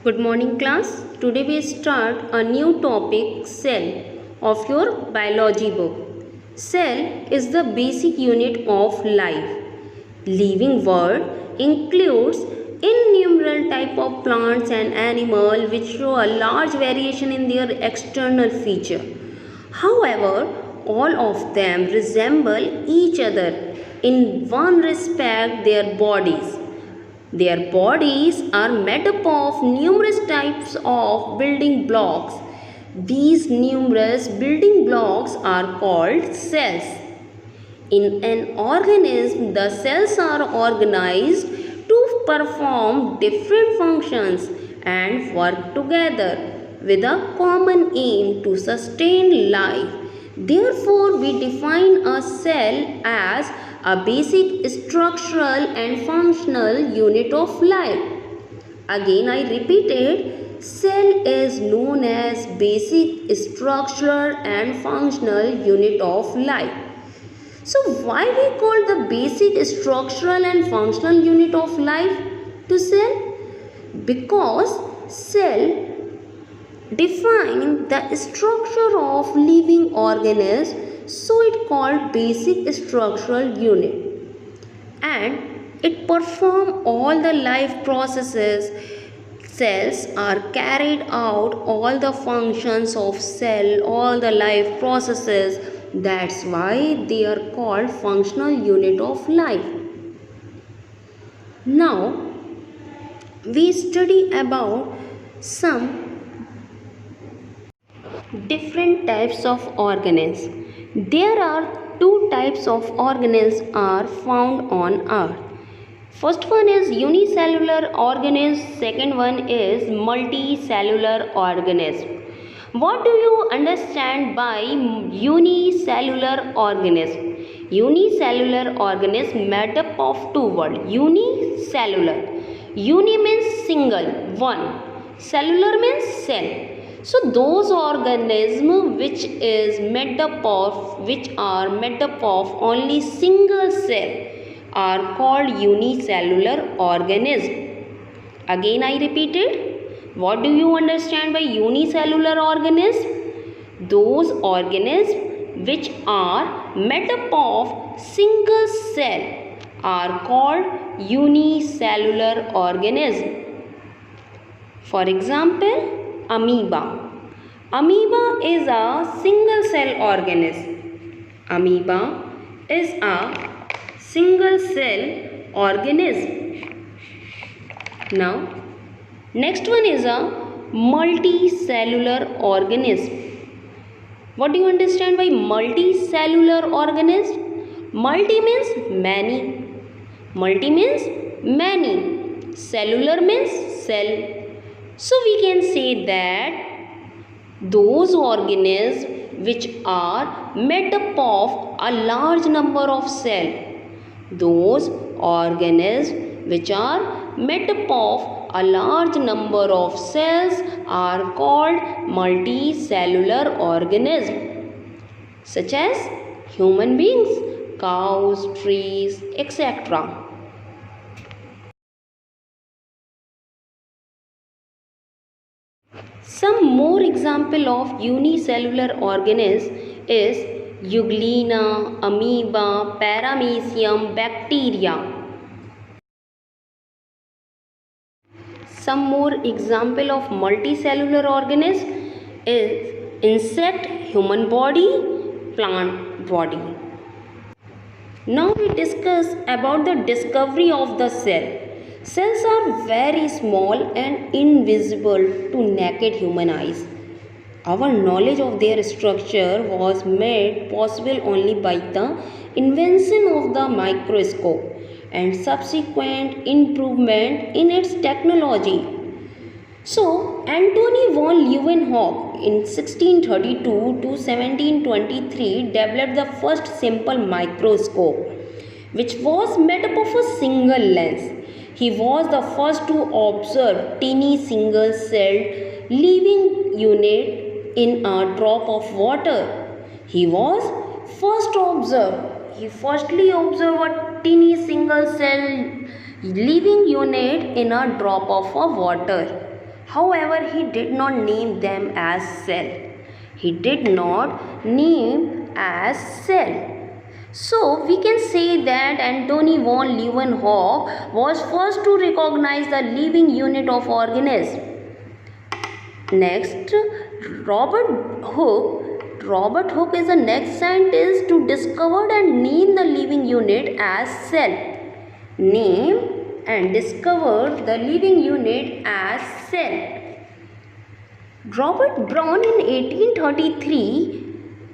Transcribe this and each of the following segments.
Good morning class. Today we start a new topic cell of your biology book. Cell is the basic unit of life. Living world includes innumerable type of plants and animals which show a large variation in their external feature. However, all of them resemble each other in one respect, their bodies. Their bodies are made up of numerous types of building blocks. These numerous building blocks are called cells. In an organism, the cells are organized to perform different functions and work together with a common aim to sustain life. Therefore, we define a cell as a basic structural and functional unit of life. Again, I repeated, cell is known as basic structural and functional unit of life. So why we call the basic structural and functional unit of life to cell? Because cell define the structure of living organism, so it called basic structural unit, and it perform all the life processes. Cells are carried out all the functions of cell, all the life processes. That's why they are called functional unit of life. Now we study about some different types of organisms. There are two types of organisms are found on earth. First one is unicellular organism, second one is multicellular organism. What do you understand by unicellular organism? Unicellular organism made up of two words. Unicellular. Uni means single, one. Cellular means cell. So those organisms which are made up of only single cell are called unicellular organism. Again I repeated. What do you understand by unicellular organism? Those organisms which are made up of single cell are called unicellular organism. For example, amoeba. Amoeba is a single cell organism. Amoeba is a single cell organism. Now, next one is a multicellular organism. What do you understand by multicellular organism? Multi means many. Multi means many. Cellular means cell. So we can say that those organisms which are made up of a large number of cells, those organisms which are made up of a large number of cells are called multicellular organisms, such as human beings, cows, trees, etc. Some more example of unicellular organisms is Euglena, amoeba, paramecium, bacteria. Some more example of multicellular organism is insect, human body, plant body. Now we discuss about the discovery of the cell. Cells are very small and invisible to naked human eyes. Our knowledge of their structure was made possible only by the invention of the microscope and subsequent improvement in its technology. So, Antony von Leeuwenhoek in 1632 to 1723 developed the first simple microscope, which was made up of a single lens. He was the first to observe tiny single-celled living unit in a drop of water. He firstly observed a tiny single-celled living unit in a drop of water. However, he did not name them as cell. He did not name as cell. So we can say that Antony von Leeuwenhoek was first to recognize the living unit of organism. Next, Robert Hooke. Robert Hooke is the next scientist to discover and name the living unit as cell. Name and discover the living unit as cell. Robert Brown in 1833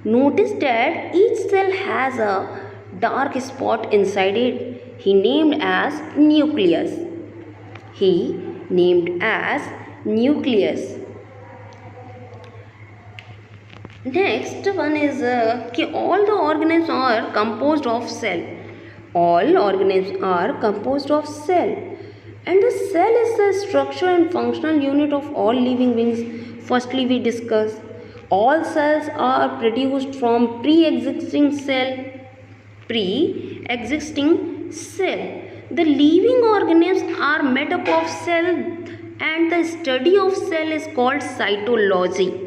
noticed that each cell has a dark spot inside it. He named as nucleus. He named as nucleus. Next one is all the organisms are composed of cell. All organisms are composed of cell. And the cell is the structure and functional unit of all living beings. Firstly, we discuss all cells are produced from pre-existing cell. Pre-existing cell. The living organisms are made up of cell, and the study of cell is called cytology.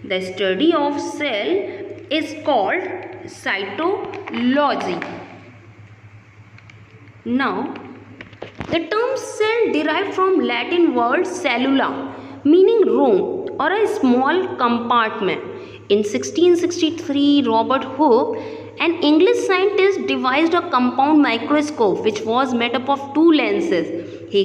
The study of cell is called cytology. Now, the term cell derived from Latin word cellula, meaning room or a small compartment. In 1663, Robert Hooke, an English scientist, devised a compound microscope which was made up of two lenses. He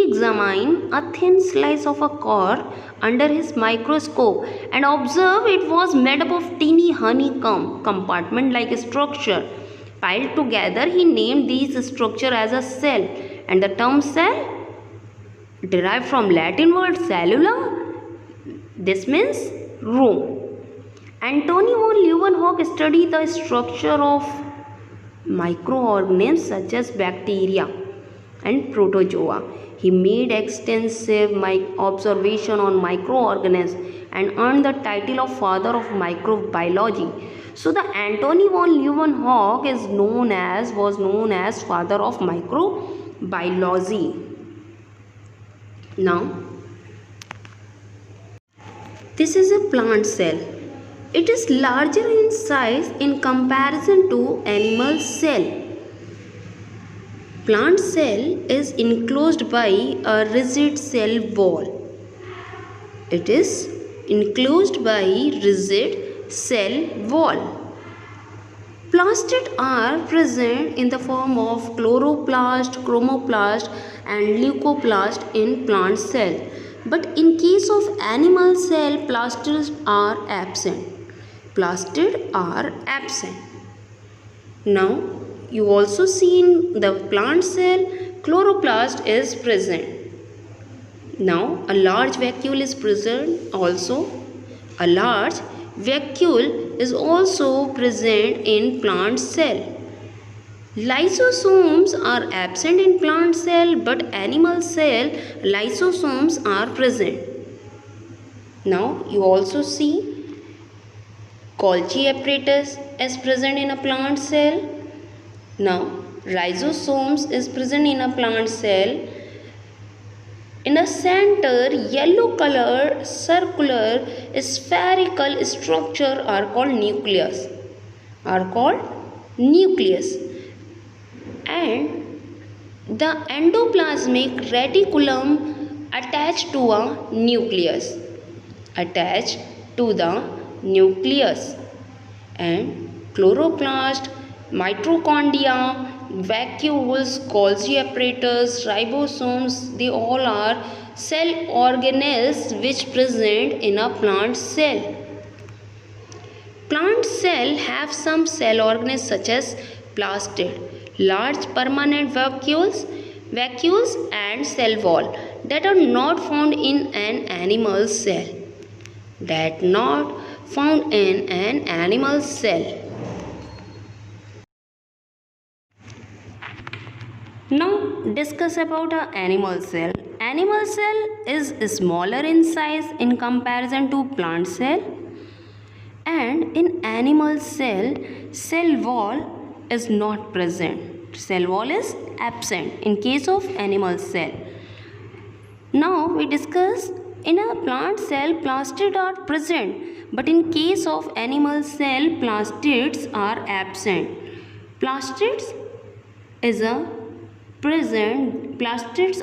examined a thin slice of a core under his microscope and observed it was made up of teeny honeycomb compartment-like structure. Piled together, he named these structure as a cell, and the term cell derived from Latin word cellula. This means room. Antony von Leeuwenhoek studied the structure of microorganisms such as bacteria and protozoa. He made extensive observation on microorganisms and earned the title of father of microbiology. So the Antony von Leeuwenhoek was known as father of microbiology. Now, this is a plant cell. It is larger in size in comparison to animal cell. Plant cell is enclosed by a rigid cell wall. It is enclosed by rigid cell wall. Plastids are present in the form of chloroplast, chromoplast and leucoplast in plant cell. But in case of animal cell, plastids are absent. Plastids are absent. Now, you also see in the plant cell, chloroplast is present. Now, a large vacuole is present also. A large vacuole is also present in plant cell. Lysosomes are absent in plant cell, but animal cell lysosomes are present. Now, you also see Golgi apparatus is present in a plant cell. Now, rhizosomes is present in a plant cell. In the center, yellow color, circular, spherical structure are called nucleus. And the endoplasmic reticulum attached to a nucleus. And chloroplast, mitochondria, vacuoles, Golgi apparatus, ribosomes, they all are cell organelles which present in a plant cell. Plant cell have some cell organelles such as plastid, large permanent vacuoles and cell wall that are not found in an animal cell. Now discuss about an animal cell. Animal cell is smaller in size in comparison to plant cell, and in animal cell, cell wall is not present. Cell wall is absent in case of animal cell. Now we discussed in a plant cell plastids are present, but in case of animal cell plastids are absent. Plastids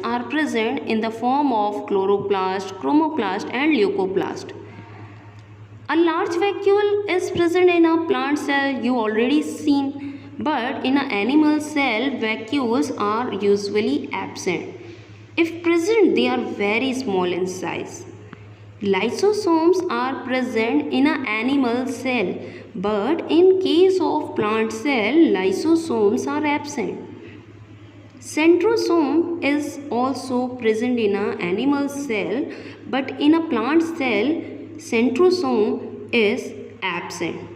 are present in the form of chloroplast, chromoplast and leucoplast. A large vacuole is present in a plant cell, you already seen, but in an animal cell vacuoles are usually absent. If present, they are very small in size. Lysosomes are present in an animal cell, but in case of plant cell, lysosomes are absent. Centrosome is also present in an animal cell, but in a plant cell, centrosome is absent.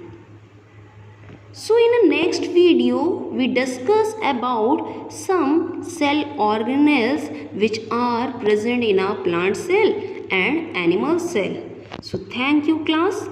So in the next video, we discuss about some cell organelles which are present in a plant cell and animal cell. So thank you class.